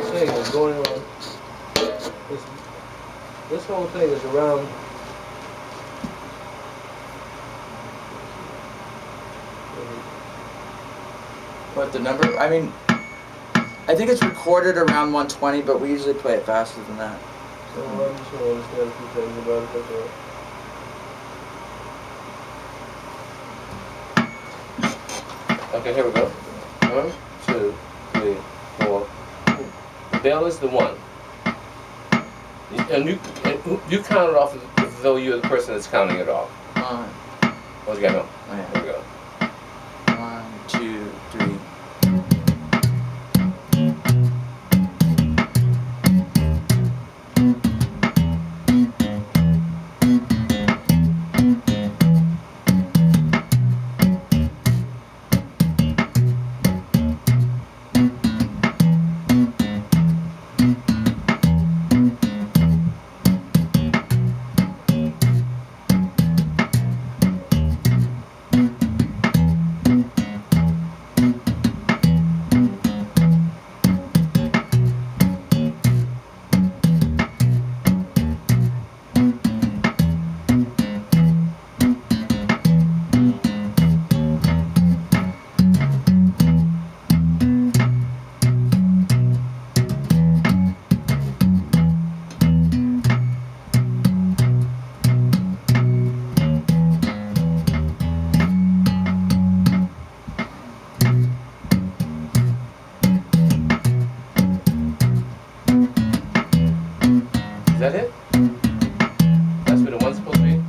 thing is going around. This whole thing is around. What the number? I mean, I think it's recorded around 120, but we usually play it faster than that. So I'm just gonna understand a few things about it. That's all. Okay, here we go. 1, 2, 3, 4. The bell is the 1. And you count it off as though you're the person that's counting it off. What you got now? Oh, yeah. Here we go. 1, 2, 3. Is that it? That's where the 1's supposed to be?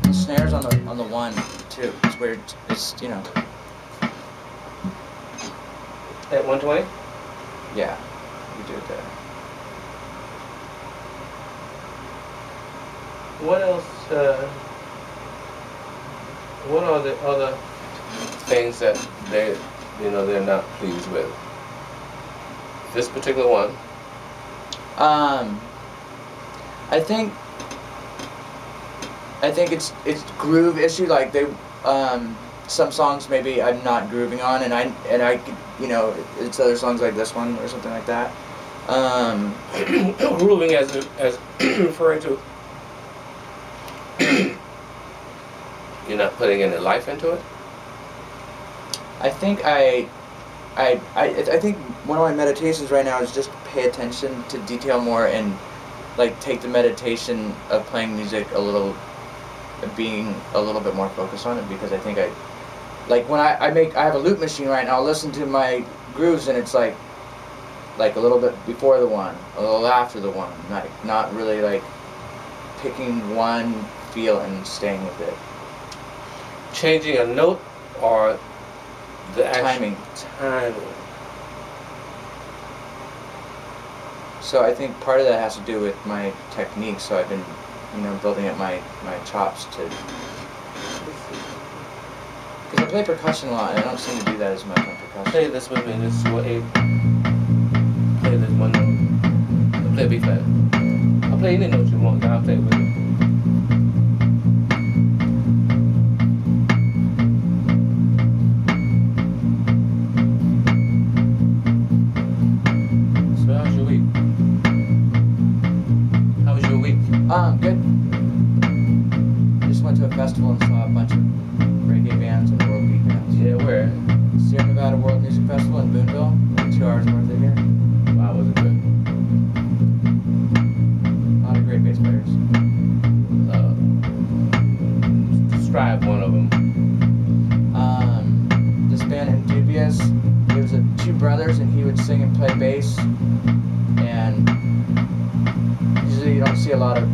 The snare's on the 1 too. It's where it's you know. At 120? Yeah, we do it there. What else, what are the other things that they're not pleased with? This particular one? I think it's groove issue. Like they, some songs maybe I'm not grooving on, and I could, you know, it's other songs like this one or something like that. Grooving as referring to you're not putting any life into it? I think I think one of my meditations right now is just pay attention to detail more and like take the meditation of playing music being a little bit more focused on it, because I think like when I have a loop machine right now, I'll listen to my grooves and it's like a little bit before the 1, a little after the 1, not really like picking one feel and staying with it. Changing a note or the Timing. Timing. So I think part of that has to do with my technique. So I've been, you know, building up my chops to. Because I play percussion a lot, and I don't seem to do that as much on percussion. Play this with me. This is what A. Play this one note. I'll play B flat. I'll play any note you want. Then I'll play with it. Good. Just went to a festival and saw a bunch of reggae bands and world beat bands. Yeah, where? Sierra Nevada World Music Festival in Boonville, like 2 hours north of here. Wow, was it good? A lot of great bass players. Describe one of them. This band Indubious, there was 2 brothers, and he would sing and play bass, and usually you don't see a lot of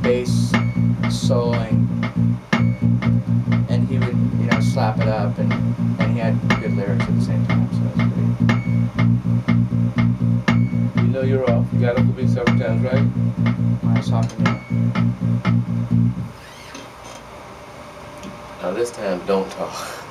bass soloing, and he would, you know, slap it up, and he had good lyrics at the same time, so it was pretty. You know you're off. You got up the beat several times, right? Nice hopping in. Now this time, don't talk.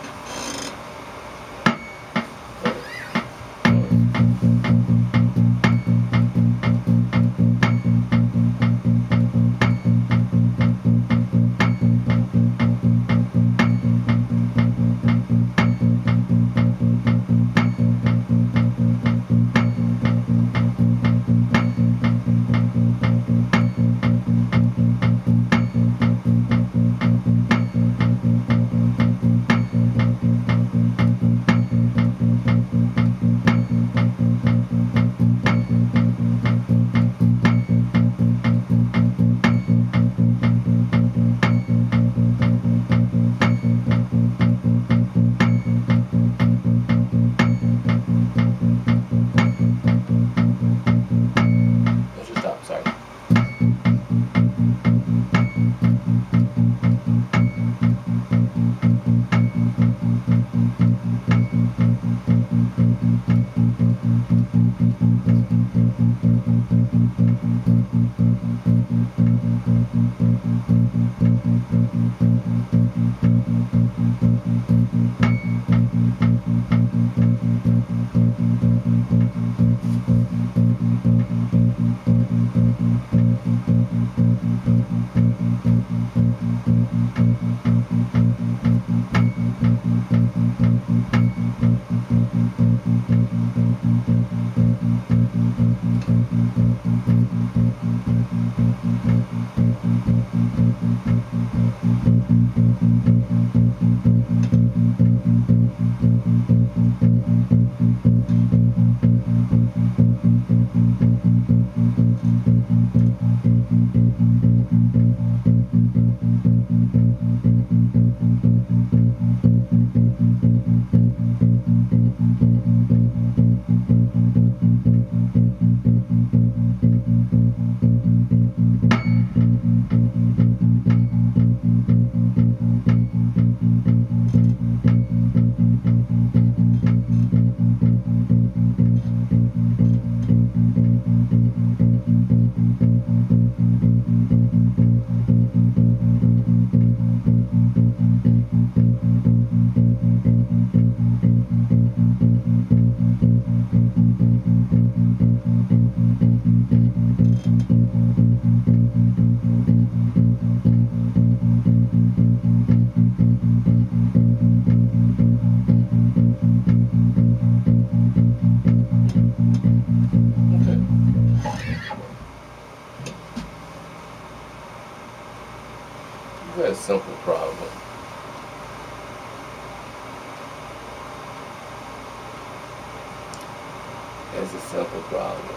It's a simple problem.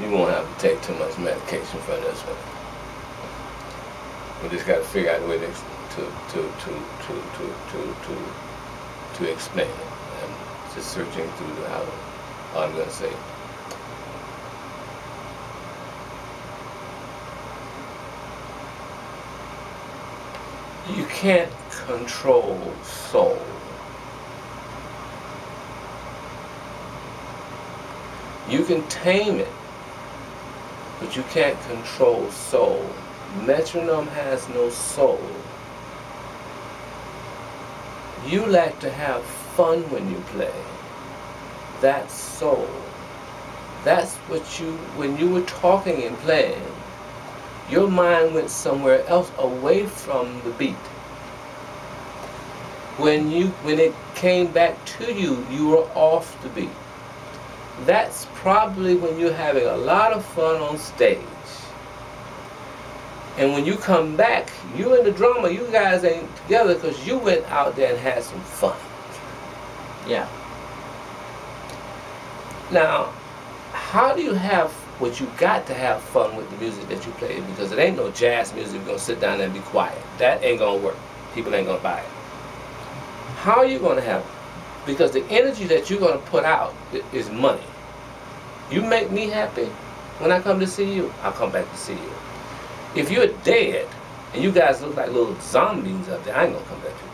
You won't have to take too much medication for this one. We just got to figure out a way to explain it. And just searching through how I'm going to say it. You can't control soul. You can tame it, but you can't control soul. Metronome has no soul. You like to have fun when you play. That's soul. That's what you, when you were talking and playing, your mind went somewhere else away from the beat. When it came back to you, you were off the beat. That's probably when you're having a lot of fun on stage. And when you come back, you and the drummer, you guys ain't together because you went out there and had some fun. Yeah. Now, how do you have what you got to have fun with the music that you play? Because it ain't no jazz music you're going to sit down there and be quiet. That ain't going to work. People ain't going to buy it. How are you going to have it? Because the energy that you're going to put out is money. You make me happy when I come to see you, I'll come back to see you. If you're dead and you guys look like little zombies up there, I ain't going to come back to you.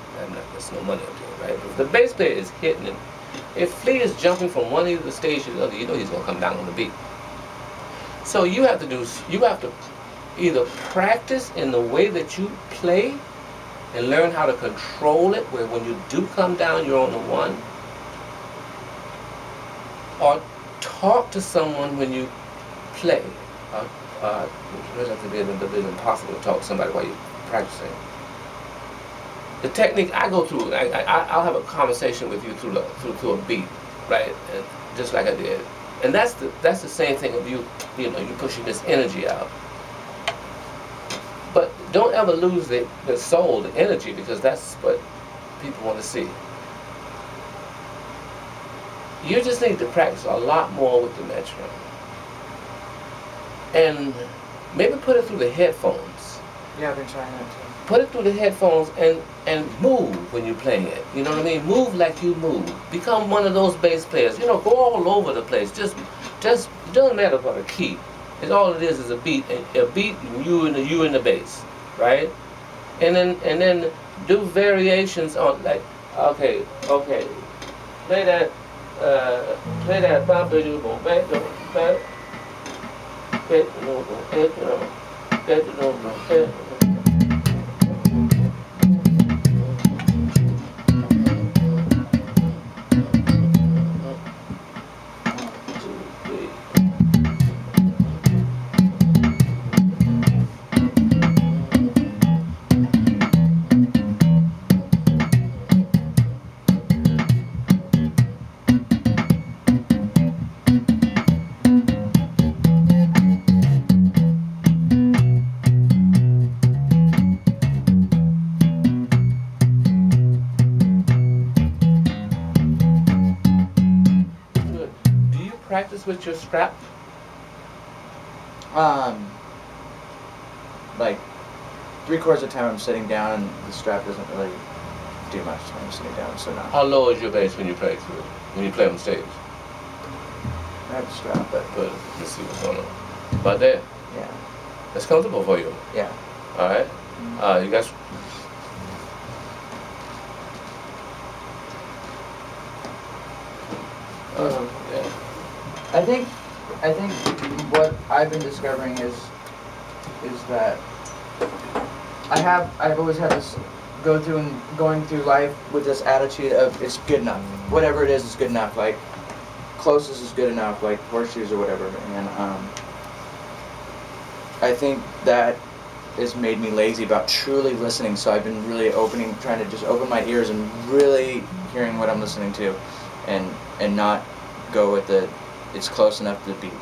There's no money up there, right? But if the bass player is hitting him, if Flea is jumping from one end of the stage to the other, you know he's going to come down on the beat. So you have to either practice in the way that you play and learn how to control it, where when you do come down, you're on the one. Or talk to someone when you play. It's impossible to talk to somebody while you're practicing. The technique I go through, I'll have a conversation with you through a beat, right? And just like I did. And that's the same thing of you pushing this energy out. But don't ever lose the soul, the energy, because that's what people want to see. You just need to practice a lot more with the metronome. And maybe put it through the headphones. Yeah, I've been trying that too. Put it through the headphones and move when you're playing it. You know what I mean? Move like you move. Become one of those bass players. You know, go all over the place. Just it doesn't matter what a key. It's all it is a beat. A beat, and you and the bass, right? And then do variations on, like, okay, play that practice with your strap? Like 3/4 of the time I'm sitting down and the strap doesn't really do much when I'm sitting down, so not. How low is your bass when you play through it? When you play on stage? I have a strap, but Good. Let's see what's going on. About there? yeah. That's comfortable for you. Yeah. Alright? You guys. Yeah. I think what I've been discovering is that I've always had this going through life with this attitude of it's good enough. Whatever it is, it's good enough. Like closest is good enough, like horseshoes or whatever. And I think that has made me lazy about truly listening. So I've been really trying to just open my ears and really hearing what I'm listening to, and not go with the it's close enough to the beat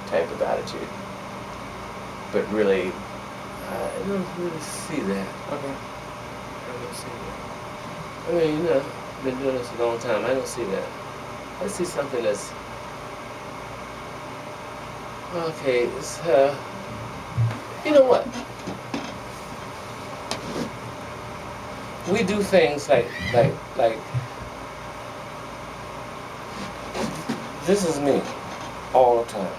type of attitude. But really, I don't really see that. okay. I don't see that. I mean, been doing this a long time. I don't see that. I see something that's okay. It's you know what? We do things like this is me all the time.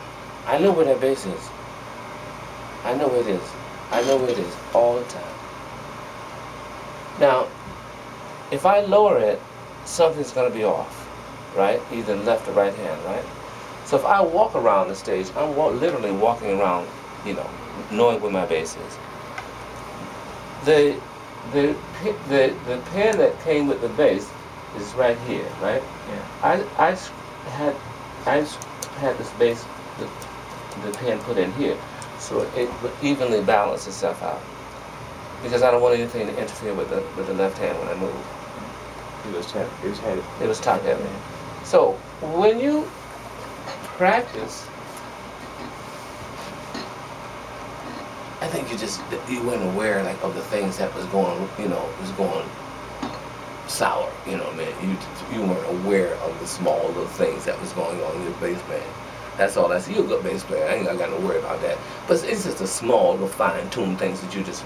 I know where that bass is. I know where it is. I know where it is all the time. Now, if I lower it, something's going to be off, right? Either left or right hand, right? So if I walk around the stage, I'm literally walking around, you know, knowing where my bass is. The pen that came with the bass is right here, right? Yeah. I had this bass, the pen put in here, so it would evenly balance itself out. Because I don't want anything to interfere with the left hand when I move. It was heavy. It was heavy. It was top heavy. So when you practice, I think you weren't aware like of the things that was going, you know, was going sour. You know, man, you weren't aware of the small little things that was going on in your bass band. That's all. That's you're a good bass player. I ain't got to worry about that. But it's just the small, little fine-tuned things that you just,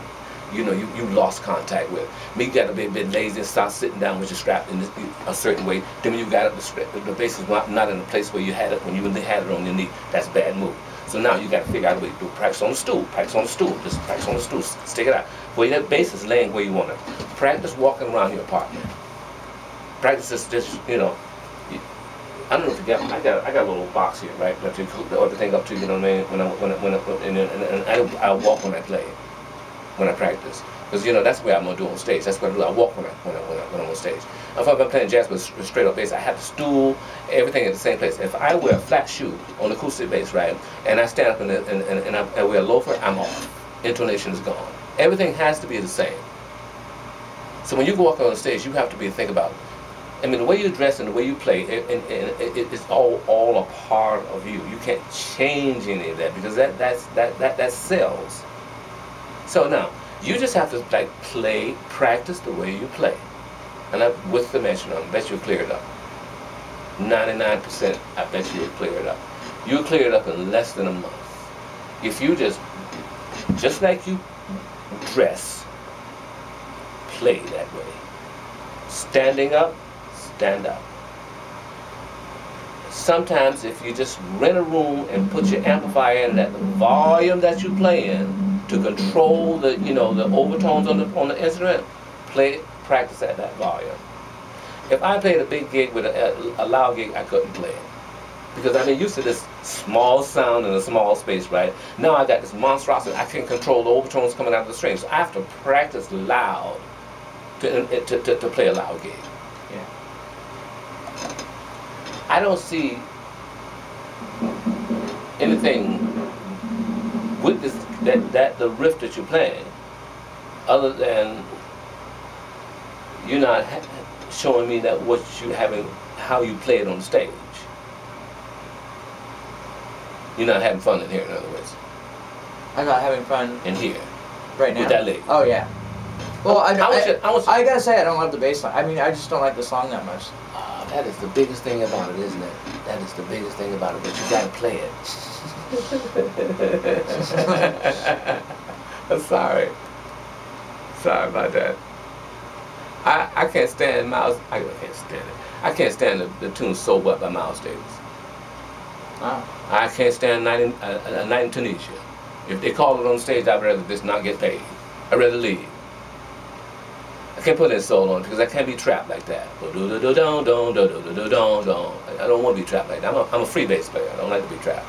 you know, you lost contact with. Me got to be a bit lazy and start sitting down with your strap in a certain way. Then when you got up, the bass is not in the place where you had it when you really had it on your knee. That's a bad move. So now you got to figure out a way to do practice on the stool. Practice on the stool. Just practice on the stool. Stick it out. Well, that bass is laying where you want it. Practice walking around your apartment. Practice just you know. I don't know if you get. I got a little box here, right? That you hook the other thing up to. You know what I mean? And I walk when I play, when I practice, because you know that's the way I'm gonna do on stage. That's what I do. I walk when I'm on stage. If I'm playing jazz with straight up bass, I have the stool, everything in the same place. If I wear a flat shoe on acoustic bass, right, and I stand up and I wear a loafer, I'm off. Intonation is gone. Everything has to be the same. So when you go up on stage, you have to think about. I mean, the way you dress and the way you play, it's all a part of you. You can't change any of that because that sells. So now you just have to like practice the way you play, and with the metronome, I bet you'll clear it up. 99%, I bet you'll clear it up. You'll clear it up in less than a month if you just like you dress, play that way. Standing up. Stand up. Sometimes if you just rent a room and put your amplifier in at the volume that you play in to control the, you know, the overtones on the instrument, practice at that volume. If I played a big gig with a loud gig, I couldn't play it. Because I've been used to this small sound in a small space, right? Now I got this monstrosity. I can control the overtones coming out of the strings. So I have to practice loud to play a loud gig. Yeah. I don't see anything with this that the riff that you're playing, other than you're not showing me that what you having, how you play it on stage. You're not having fun in here, in other words. I'm not having fun in here. Right now. With that lick. Oh yeah. Well, I gotta say I don't love the bass line. I mean, I just don't like the song that much. That is the biggest thing about it, isn't it? That is the biggest thing about it, but you gotta play it. I'm sorry. Sorry about that. I can't stand Miles. I can't stand it. I can't stand the tune "So What" by Miles Davis. Oh. I can't stand a Night in Tunisia. If they call it on stage, I'd rather just not get paid. I'd rather leave. I can't put any soul on it because I can't be trapped like that. I don't want to be trapped like that. I'm a free bass player. I don't like to be trapped.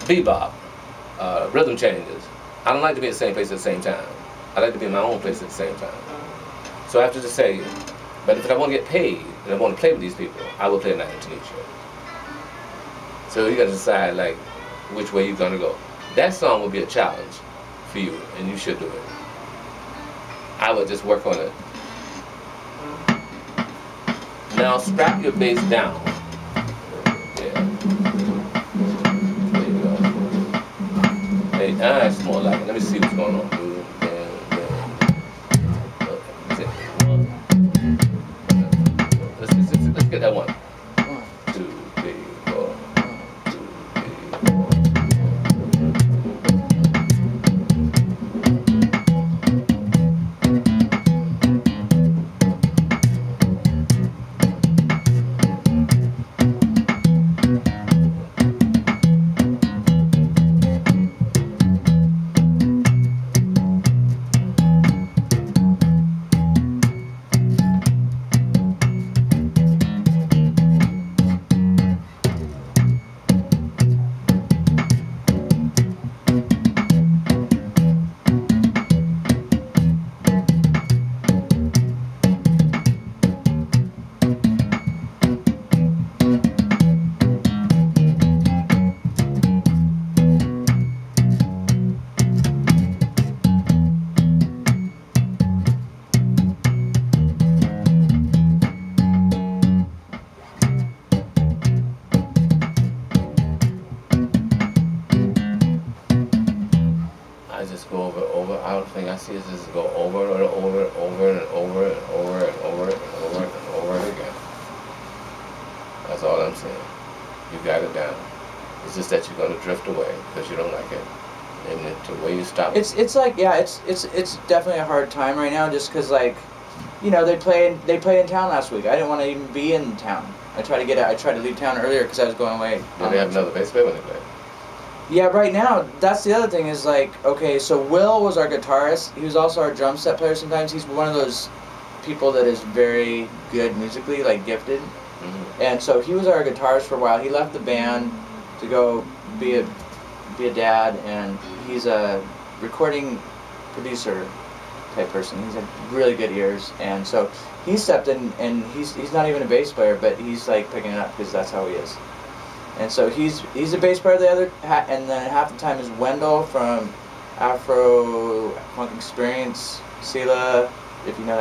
Bebop, rhythm changes. I don't like to be in the same place at the same time. I like to be in my own place at the same time. So I have to just say, but if I want to get paid and I want to play with these people, I will play a Night in Tunisia. So you got to decide like which way you're gonna go. That song will be a challenge for you, and you should do it. I would just work on it. Now strap your bass down. Yeah. There you go. Hey, that's more like it. Let me see what's going on. Okay, that's it. 1, see is just go over and over and over and over and over and over and over and over again. That's all I'm saying. You got it down. It's just that you're gonna drift away because you don't like it, and the way you stop. It's like, yeah, it's definitely a hard time right now, just because, like, you know, they played in town last week. I didn't want to even be in town. I tried to leave town earlier because I was going away. Did they have another bass player when they played? Yeah, right now, that's the other thing is, like, okay, so Will was our guitarist. He was also our drum set player sometimes. He's one of those people that is very good musically, like, gifted. Mm-hmm. And so he was our guitarist for a while. He left the band to go be a dad, and he's a recording producer type person. He's had really good ears, and so he stepped in, and he's not even a bass player, but he's like picking it up because that's how he is. And so he's a bass player the other, and then half the time is Wendell from Afro Funk Experience, Sela, if you know that.